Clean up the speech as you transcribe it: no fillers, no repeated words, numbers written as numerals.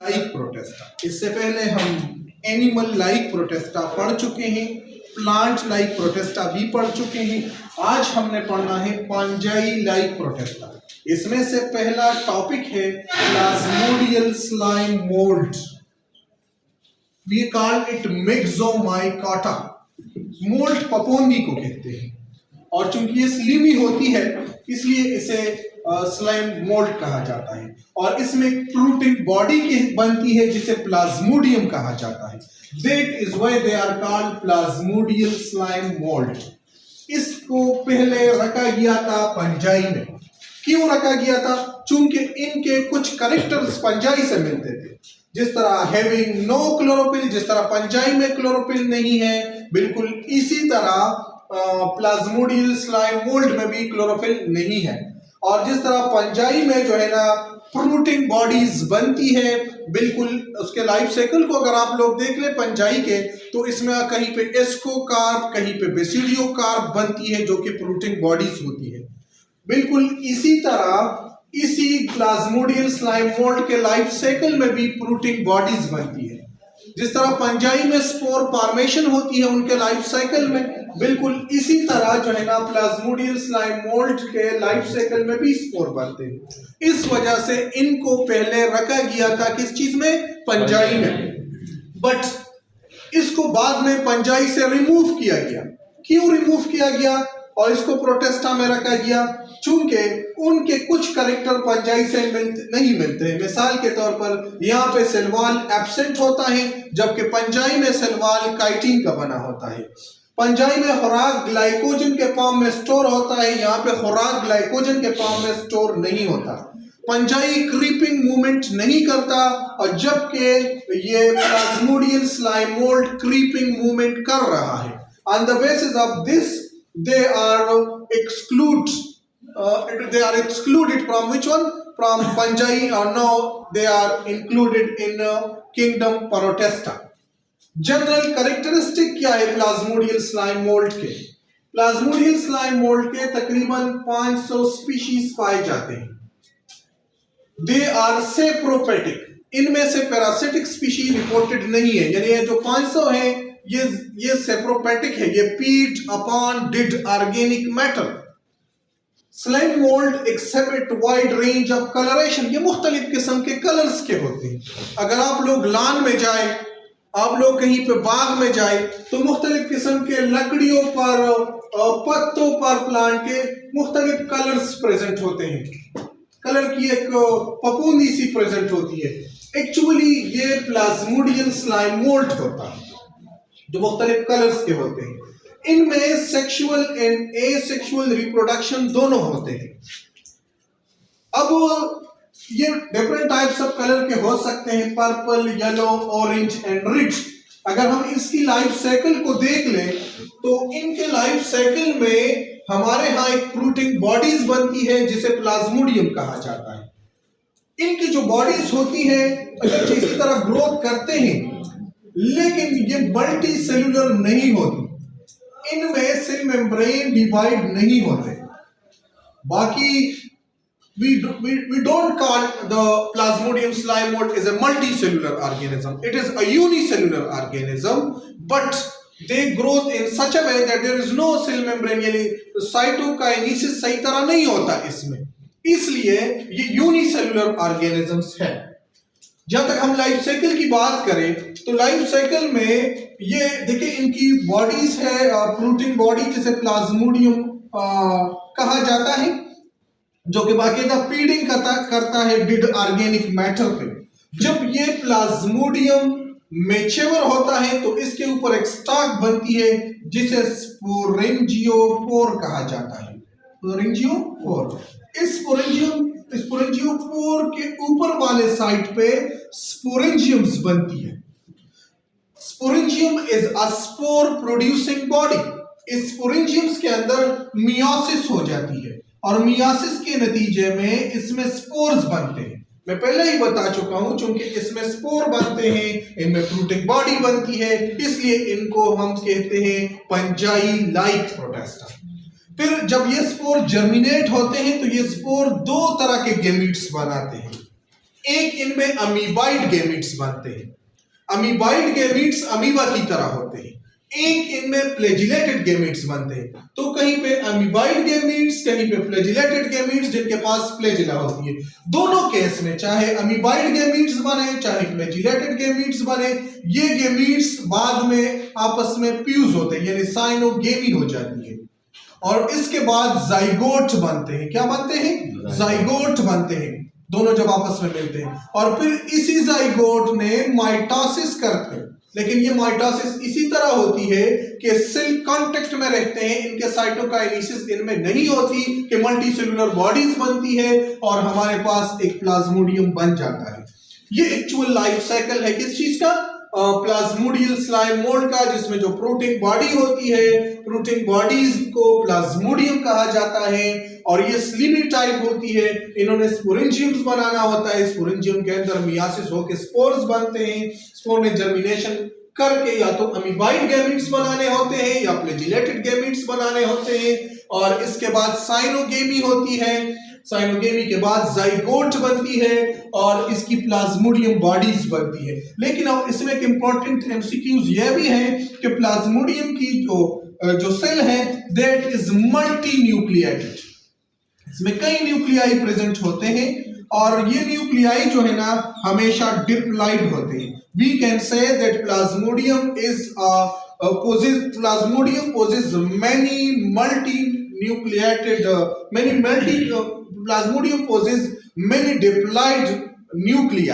Like Protista. इससे पहले हम एनिमल लाइक प्रोटेस्टा पढ़ चुके हैं, प्लांट लाइक प्रोटेस्टा भी पढ़ चुके हैं। आज हमने पढ़ना है फंजाई लाइक प्रोटेस्टा। इसमें से पहला टॉपिक है plasmodial slime mould. We call it myxomycota. Mould पपोंगी को कहते हैं और चूंकि ये स्लीमी होती है इसलिए इसे स्लाइम मोल्ड कहा जाता है और इसमें फ्रूटिंग बॉडी की बनती है जिसे प्लाज्मोडियम कहा जाता है। That is why they are called plasmodial slime mould. इसको पहले रखा गया था फंजाई में। क्यों रखा गया था? चूंकि इनके कुछ कैरेक्टर्स फंजाई से मिलते थे, जिस तरह हैविंग नो क्लोरोफिल, जिस तरह फंजाई में क्लोरोफिल नहीं है, बिल्कुल इसी तरह प्लाज्मोडियल स्लाइम मोल्ड में भी क्लोरोफिल नहीं है। और जिस तरह फंजाई में जो है ना फ्रूटिंग बॉडीज बनती है, बिल्कुल उसके लाइफ साइकिल को अगर आप लोग देख ले फंजाई के, तो इसमें कहीं पे एस्कोकार्प, कहीं पे बेसिडियोकार्प बनती है जो कि फ्रूटिंग बॉडीज होती है। बिल्कुल इसी तरह इसी प्लाज्मोडियल स्लाइम मोल्ड के लाइफ साइकिल में भी फ्रूटिंग बॉडीज बनती है। जिस तरह फंजाई में स्पोर फॉर्मेशन होती है उनके लाइफ साइकिल में, बिल्कुल इसी तरह जो है ना प्लाज्मोडियल स्लाइम मोल्ड के लाइफ साइकिल में भी स्पोर बनते हैं। इस वजह से इनको पहले रखा गया था किस चीज में? फंजाई में। बट इसको बाद में फंजाई से रिमूव किया गया। क्यों रिमूव किया गया और इसको प्रोटेस्टा में रखा गया? चूंकि उनके कुछ कैरेक्टर फंजाई से नहीं मिलते हैं। मिसाल के तौर पर यहाँ पे सेलवाल एब्सेंट होता है, जबकि फंजाई में सेलवाल काइटिन का बना होता है। फंजाई में खुराक ग्लाइकोजन के फॉर्म में स्टोर होता है, यहाँ पे खुराक ग्लाइकोजन के फॉर्म में स्टोर नहीं होता। फंजाई क्रीपिंग मूवमेंट नहीं करता और जबकि ये प्लाज्मोडियल स्लाइम मोल्ड क्रीपिंग मूवमेंट कर रहा है। On the basis of this they are excluded from which one? From fungi, or no, they are included in kingdom protesta. General characteristic क्या है प्लाज्मोडियल स्लाइम मोल्ड के? प्लाज्मोडियल स्लाइम मोल्ड के तकरीबन 500 species पाए जाते हैं। They are saprophytic. इनमें से पैरासिटिक स्पीशीज रिपोर्टेड नहीं है, यानी ये जो 500 है ये सेप्रोपेटिक है, ये feed upon did organic matter. Slime mould exhibit wide range of colouration. ये मुख्तलिफ किस्म के कलर्स के होते हैं। अगर आप लोग लान में जाए, आप लोग कहीं पे बाग में जाए, तो मुख्तलिफ किस्म के लकड़ियों पर, पत्तों पर प्लांट के मुख्तलिफ कलर्स प्रेजेंट होते हैं। कलर की एक पपूंदी सी प्रेजेंट होती है। एक्चुअली ये प्लाज्मोडियल स्लाइम मोल्ड होता है जो मुख्तलिफ कलर्स के होते हैं। इनमें सेक्सुअल एंड एसेक्सुअल रिप्रोडक्शन दोनों होते हैं। अब ये डिफरेंट टाइप्स ऑफ कलर के हो सकते हैं, purple, yellow, orange and red. अगर हम इसकी लाइफ साइकिल को देख लें तो इनके लाइफ साइकिल में हमारे यहाँ एक फ्रूटिंग बॉडीज बनती है जिसे प्लाज्मोडियम कहा जाता है। इनकी जो बॉडीज होती है अगर इसी तरह ग्रोथ करते हैं, लेकिन ये मल्टी सेलुलर नहीं होती, इनमें सेल मेम्ब्रेन डिवाइड नहीं होते। बाकी we don't call the plasmodium slime mold is a multicellular organism. It is a unicellular organism, but they grow in such a way that there is no cell membrane, यानी cytokinesis सही तरह नहीं होता इसमें, इसलिए ये यूनिसेलुलर ऑर्गेनिजम्स है। जब तक हम लाइफ साइकिल की बात करें तो लाइफ साइकिल में ये देखिए इनकी बॉडीज है, फ्रूटिंग बॉडी जिसे प्लाज्मोडियम कहा जाता है, जो कि बाकायदा फीडिंग करता है डिड ऑर्गेनिक मैटर पे। जब ये प्लाज्मोडियम मैच्योर होता है तो इसके ऊपर एक स्टॉक बनती है जिसे स्पोरेंजियोपोर कहा जाता है। स्पोरेंजियोपोर। इस स्पोरेंजियोपोर के ऊपर वाले साइड पे स्पोरेंजियम्स बनती है। Sporangium is a spore producing body. इस स्पोरेंजियम्स के अंदर मियोसिस हो जाती है और मियोसिस के नतीजे में इसमें स्पोर्स बनते हैं। मैं पहले ही बता चुका हूं, चूंकि इसमें स्पोर बनते हैं, इनमें फ्रूटिंग बॉडी बनती है, इसलिए इनको हम कहते हैं फंजाई लाइक प्रोटेस्टा। फिर जब ये स्पोर जर्मिनेट होते हैं तो ये स्पोर दो तरह के गैमीट्स बनाते हैं। एक इनमें अमीबाइड गैमीट्स बनते हैं, अमीबाइड गैमीट्स अमीबा की तरह होते हैं, एक इनमें फ्लैजिलेटेड गैमीट्स बनते हैं। तो कहीं पे अमीबाइड गैमीट्स, कहीं पे फ्लैजिलेटेड गैमीट्स जिनके पास फ्लैजिला होती है। दोनों केस में चाहे अमीबाइड गैमीट्स बने चाहे फ्लैजिलेटेड गैमीट्स बने, ये गैमीट्स बाद में आपस में फ्यूज होते हैं यानी साइनोगेमी हो जाती है और इसके बाद जाइगोट बनते हैं। क्या बनते हैं? जाइगोट बनते हैं, दोनों जब आपस में मिलते हैं और फिर इसी जाइगोट ने माइटोसिस करते हैं। लेकिन ये माइटोसिस इसी तरह होती है कि सेल कांटेक्ट में रहते हैं, इनके साइटोकाइनेसिस इनमें नहीं होती कि मल्टीसेलुलर बॉडीज बनती है और हमारे पास एक प्लाज्मोडियम बन जाता है। ये एक्चुअल लाइफ साइकिल है किस चीज का? प्लाज्मोडियल स्लाइम मोल्ड का, जिसमें जो प्रोटीन बॉडी होती है, प्रोटीन बॉडीज को प्लाज्मोडियम कहा जाता है और ये स्लिमी टाइप होती है। इन्होंने स्पोरेंजियम्स बनाना होता है, स्पोरेंजियम के अंदर मियासिस होकर स्पोर्स बनते हैं, स्पोर में जर्मिनेशन करके या तो अमीबाइड गैमीट्स बनाने होते हैं या फ्लैजिलेटेड गैमीट्स बनाने होते हैं और इसके बाद साइनोगेमी होती है, साइनोगेमी के बाद जाइगोट बनती है और इसकी प्लाज्मोडियम बॉडीज बनती है। लेकिन अब इसमें एक इंपॉर्टेंट एमसीक्यूज यह भी है कि प्लाज्मोडियम की जो सेल है दैट इज मल्टी न्यूक्लिएटेड, इसमें कई न्यूक्लियाई प्रेजेंट होते हैं और ये न्यूक्लियाई जो है ना हमेशा डिप्लॉइड होते हैं। We can say that Plasmodium possesses many multi-nucleated plasmodium possesses many diploid nuclei